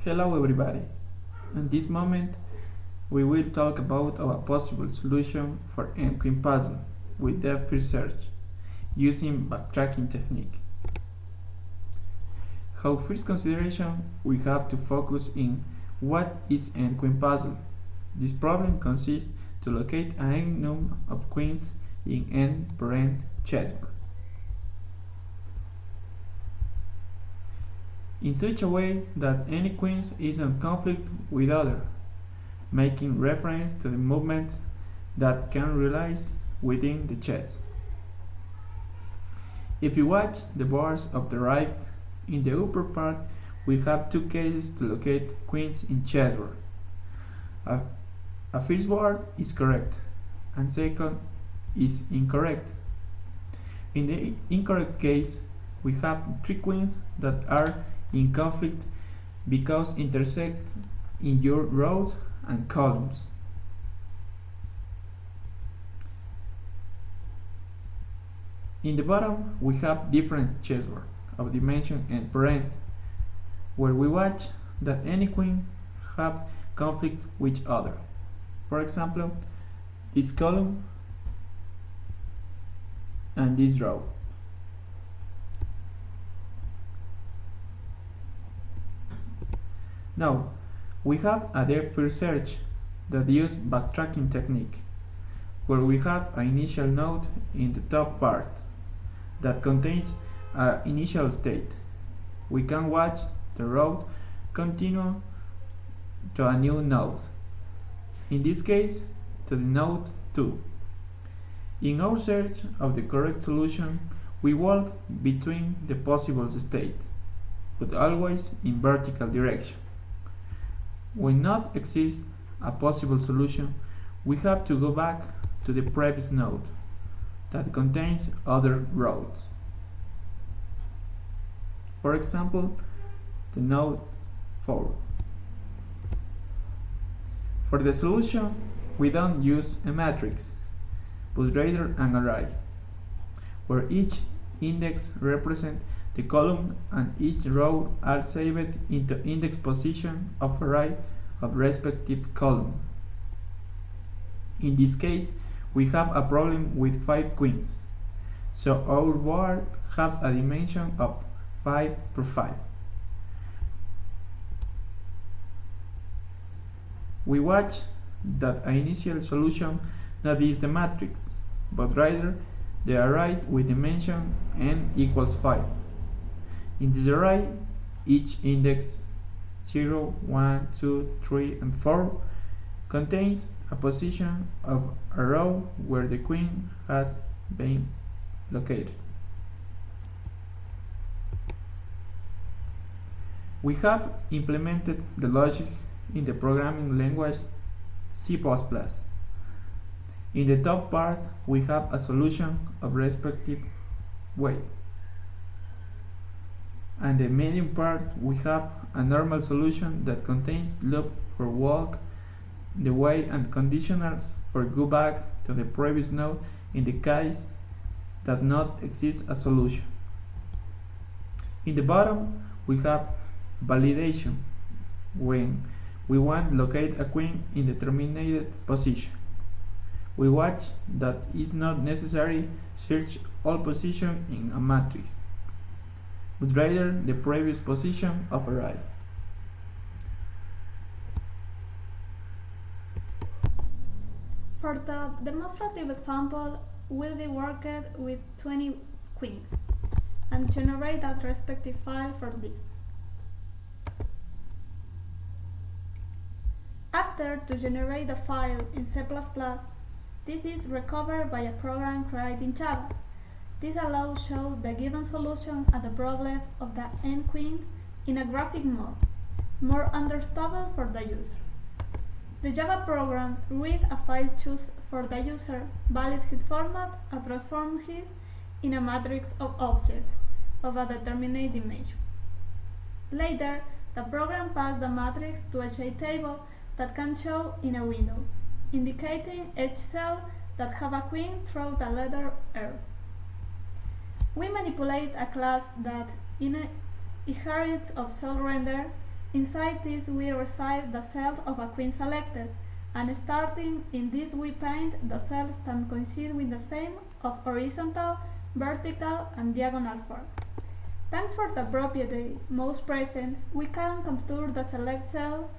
Hello everybody. In this moment, we will talk about our possible solution for n-queen puzzle with depth research using backtracking technique. Our first consideration, we have to focus in what is n-queen puzzle. This problem consists to locate an n number of queens in n chessboard in such a way that any queen is in conflict with other, making reference to the movements that can realize within the chess. If you watch the boards of the right, in the upper part we have two cases to locate queens in chessboard. A first board is correct and second is incorrect. In the incorrect case, we have three queens that are in conflict because intersect in your rows and columns. In the bottom, we have different chessboard of dimension and parent, where we watch that any queen have conflict with each other. For example, this column and this row. Now, we have a depth research that uses backtracking technique, where we have an initial node in the top part that contains an initial state. We can watch the road continue to a new node, in this case to the node 2. In our search of the correct solution, we walk between the possible states, but always in vertical direction. When not exists a possible solution, we have to go back to the previous node that contains other roads. For example, the node 4. For the solution, we don't use a matrix, but rather an array, where each index represents the column and each row are saved into index position of array of respective column. In this case, we have a problem with 5 queens, so our board have a dimension of 5 per 5. We watch that an initial solution not is the matrix, but rather the array with dimension n equals 5. In this array, each index 0, 1, 2, 3, and 4 contains a position of a row where the queen has been located. We have implemented the logic in the programming language C++. In the top part, we have a solution of respective weight. And the medium part, we have a normal solution that contains loop for walk the way and conditionals for go back to the previous node in the case that not exists a solution. In the bottom, we have validation when we want to locate a queen in the terminated position. We watch that it's not necessary search all positions in a matrix, but rather the previous position of array. For the demonstrative example, we'll be working with 20 queens and generate that respective file for this. After to generate the file in C++, this is recovered by a program created in Java. This allows show the given solution at the problem of the n queens in a graphic mode, more understandable for the user. The Java program reads a file choose for the user, valid his format, and transforms it in a matrix of objects of a determined dimension. Later, the program passes the matrix to a table that can show in a window, indicating each cell that have a queen through the letter R. We manipulate a class that inherits of cell render Inside this we receive the cells of a queen selected, and starting in this we paint the cells that coincide with the same of horizontal, vertical, and diagonal form. Thanks for the property most present, we can capture the select cell,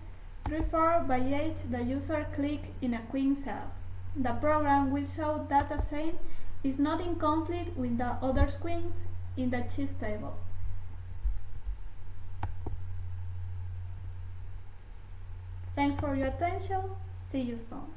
refer by each the user click in a queen cell. The program will show that the same is not in conflict with the other queens in the chess table. Thanks for your attention. See you soon.